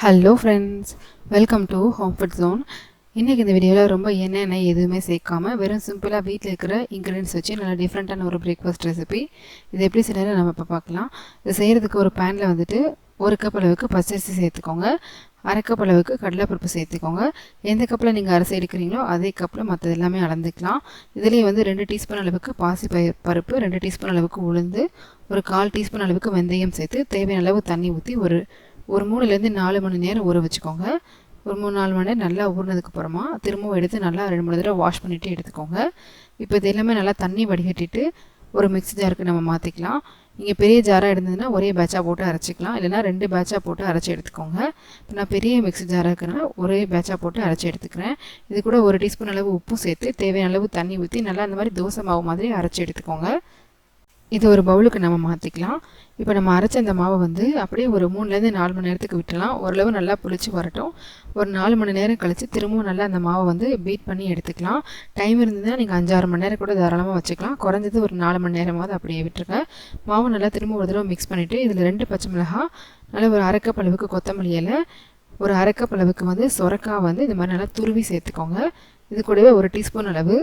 Hello friends, welcome to home food zone. இன்றைக்கி இந்த வீடியோவில் ரொம்ப எண்ணெய் எதுவுமே சேர்க்காமல் வெறும் சிம்பிளாக வீட்டில் இருக்கிற இன்க்ரீடியன்ஸ் வச்சு நல்லா டிஃப்ரெண்ட்டான ஒரு பிரேக்ஃபாஸ்ட் ரெசிபி. இது எப்படி செய்யறது நம்ம இப்போ பார்க்கலாம். இது செய்கிறதுக்கு ஒரு பேனில் வந்துட்டு 1 கப் அளவுக்கு பச்சரிசி சேர்த்துக்கோங்க, 1/2 கப் அளவுக்கு கடலைப்பருப்பு சேர்த்துக்கோங்க. எந்த கப்பில் நீங்கள் அரிசி எடுக்கிறீங்களோ அதே கப்பில் மற்றது எல்லாமே அளந்துக்கலாம். இதுலேயே 2 டீஸ்பூன் அளவுக்கு பருப்பு, 2 டீஸ்பூன் அளவுக்கு உளுந்து, ஒரு 1/4 டீஸ்பூன் அளவுக்கு வெந்தயம் சேர்த்து தேவையான அளவு தண்ணி ஊற்றி ஒரு 3லேருந்து 4 மணி நேரம் ஊற வச்சுக்கோங்க. ஒரு 3-4 மணி நேரம் நல்லா ஊறினதுக்கப்புறமா திரும்பவும் எடுத்து நல்லா 2-3 தடவை வாஷ் பண்ணிவிட்டு எடுத்துக்கோங்க. இப்போ இது எல்லாமே நல்லா தண்ணி வடிகட்டிட்டு ஒரு மிக்ஸி ஜாருக்கு நம்ம மாற்றிக்கலாம். நீங்கள் பெரிய ஜாராக இருந்ததுன்னா ஒரே பேட்சாக போட்டு அரைச்சிக்கலாம், இல்லைனா 2 பேட்சாக போட்டு அரைச்சி எடுத்துக்கோங்க. இப்போ நான் பெரிய மிக்ஸி ஜாராக இருக்கிறனால ஒரே பேட்சாக போட்டு அரைச்சி எடுத்துக்கிறேன். இது கூட 1 டீஸ்பூன் அளவு உப்பு சேர்த்து தேவையான அளவு தண்ணி ஊற்றி நல்லா இந்த மாதிரி தோசை மாவு மாதிரி அரைச்சி எடுத்துக்கோங்க. இது ஒரு பவுலுக்கு நம்ம மாற்றிக்கலாம். இப்போ நம்ம அரைச்ச அந்த மாவை அப்படியே ஒரு 3லேருந்து 4 மணி நேரத்துக்கு விட்டுலாம். ஓரளவு நல்லா புளிச்சு வரட்டும். ஒரு 4 மணி நேரம் கழித்து திரும்பவும் நல்லா அந்த மாவை பீட் பண்ணி எடுத்துக்கலாம். டைம் இருந்ததுன்னா நீங்கள் 5-6 மணி நேரம் கூட தாராளமாக வச்சுக்கலாம். குறைஞ்சது ஒரு 4 மணி நேரமாவது அப்படியே விட்டுருங்க. மாவு நல்லா திரும்ப ஒரு தடவை மிக்ஸ் பண்ணிவிட்டு இதில் 2 பச்சை மிளகாய், நல்லா ஒரு 1/2 கப் அளவுக்கு கொத்தமல்லி இலை, ஒரு 1/2 கப் அளவுக்கு சொரக்காய் இது மாதிரி நல்லா துருவி சேர்த்துக்கோங்க. இது கூடவே 1 டீஸ்பூன் அளவு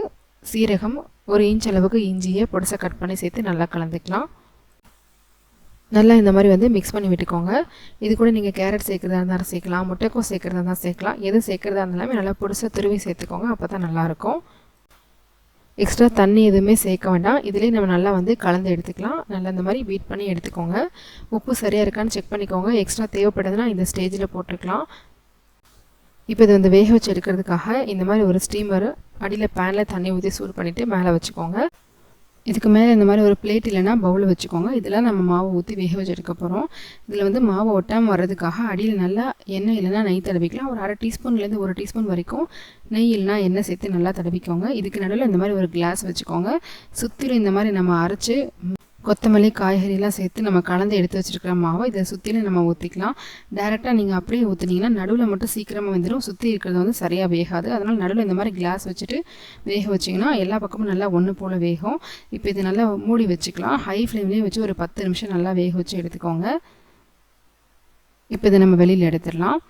சீரகம், 1 இன்ச் அளவுக்கு இஞ்சியை பொடிசாக கட் பண்ணி சேர்த்து நல்லா கலந்துக்கலாம். நல்லா இந்த மாதிரி மிக்ஸ் பண்ணி விட்டுக்கோங்க. இது கூட நீங்கள் கேரட் சேர்க்குறதா இருந்தாலும் சேர்க்கலாம், முட்டைக்கோஸ் சேர்க்குறதா இருந்தாலும் சேர்க்கலாம். எது சேர்க்குறதா இருந்தாலுமே நல்லா பொடிசாக துருவி சேர்த்துக்கோங்க, அப்போ தான் நல்லாயிருக்கும். எக்ஸ்ட்ரா தண்ணி எதுவுமே சேர்க்க வேண்டாம். இதிலே நம்ம நல்லா கலந்து எடுத்துக்கலாம். நல்லா இந்த மாதிரி பீட் பண்ணி எடுத்துக்கோங்க. உப்பு சரியாக இருக்கான்னு செக் பண்ணிக்கோங்க. எக்ஸ்ட்ரா தேவைப்படுதுன்னா இந்த ஸ்டேஜில் போட்டுக்கலாம். இப்போ இது வேக வச்சு எடுக்கிறதுக்காக இந்த மாதிரி ஒரு ஸ்டீமர் அடியில் பேனில் தண்ணி ஊற்றி சூடு பண்ணிவிட்டு மேலே வச்சுக்கோங்க. இதுக்கு மேலே இந்த மாதிரி ஒரு பிளேட் இல்லைனா பவுல் வச்சுக்கோங்க. இதெல்லாம் நம்ம மாவு ஊற்றி வேக வச்சு எடுக்க போகிறோம். இதில் மாவு ஒட்டாமல் வர்றதுக்காக அடியில் நல்லா எண்ணெய் இல்லைனா நெய் தடவிக்கலாம். ஒரு 1/2 டீஸ்பூன்லேருந்து 1 டீஸ்பூன் வரைக்கும் நெய் இல்லைனா எண்ணெய் சேர்த்து நல்லா தடவிக்கோங்க. இதுக்கு நடுவில் இந்த மாதிரி ஒரு கிளாஸ் வச்சுக்கோங்க. சுற்றிலும் இந்த மாதிரி நம்ம அரைச்சி கொத்தமல்லி, காய்கறிலாம் சேர்த்து நம்ம கலந்து எடுத்து வச்சுருக்கிற மாவை இதை சுற்றிலும் நம்ம ஊற்றிக்கலாம். டேரெக்டாக நீங்கள் அப்படியே ஊற்றுனீங்கன்னா நடுவில் மட்டும் சீக்கிரமாக வந்துடும், சுற்றி இருக்கிறது சரியாக வேகாது. அதனால் நடுவில் இந்த மாதிரி கிளாஸ் வச்சுட்டு வேக வச்சிங்கன்னா எல்லா பக்கமும் நல்லா ஒன்று போல் வேகும். இப்போ இது நல்லா மூடி வச்சுக்கலாம். ஹை ஃப்ளேம்லேயே வச்சு ஒரு 10 நிமிஷம் நல்லா வேக வச்சு எடுத்துக்கோங்க. இப்போ இதை நம்ம வெளியில் எடுத்துடலாம்.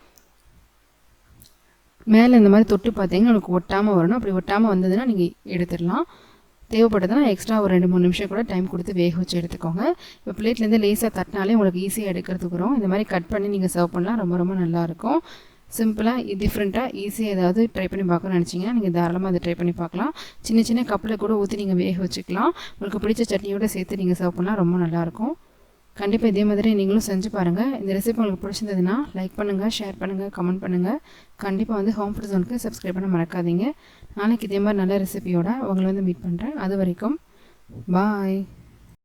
மேலே இந்த மாதிரி தொட்டு பார்த்தீங்கன்னா உங்களுக்கு ஒட்டாமல் வரணும். அப்படி ஒட்டாமல் வந்ததுன்னா நீங்கள் எடுத்துடலாம். தேவைப்படுதுன்னா எக்ஸ்ட்ரா ஒரு 2-3 நிமிஷம் கூட டைம் கொடுத்து வேக வச்சு எடுத்துக்கோங்க. இப்போ பிளேட்லேருந்து லேசாக தட்டினாலே உங்களுக்கு ஈஸியாக எடுக்கிறதுக்கு வரும். இந்த மாதிரி கட் பண்ணி நீங்கள் சர்வ் பண்ணலாம். ரொம்ப ரொம்ப நல்லாயிருக்கும். சிம்பிளாக டிஃப்ரெண்ட்டாக ஈஸியாக ஏதாவது ட்ரை பண்ணி பார்க்கணும்னு நினச்சிங்கன்னா நீங்கள் தாராளமாக அதை ட்ரை பண்ணி பார்க்கலாம். சின்ன சின்ன கப்பில் கூட ஊற்றி நீங்கள் வேக வச்சுக்கலாம். உங்களுக்கு பிடிச்ச சட்னியோடு சேர்த்து நீங்கள் சர்வ் பண்ணலாம். ரொம்ப நல்லாயிருக்கும். கண்டிப்பாக இதே மாதிரி நீங்களும் செஞ்சு பாருங்கள். இந்த ரெசிபி உங்களுக்கு பிடிச்சிருந்ததுன்னா லைக் பண்ணுங்கள், ஷேர் பண்ணுங்கள், கமெண்ட் பண்ணுங்கள். கண்டிப்பாக ஹோம் ஃபுட் ஜோனுக்கு சப்ஸ்கிரைப் பண்ண மறக்காதீங்க. நாளைக்கு இதே மாதிரி நல்ல ரெசிபியோட உங்களை மீட் பண்ணுறேன். அது வரைக்கும் பாய்.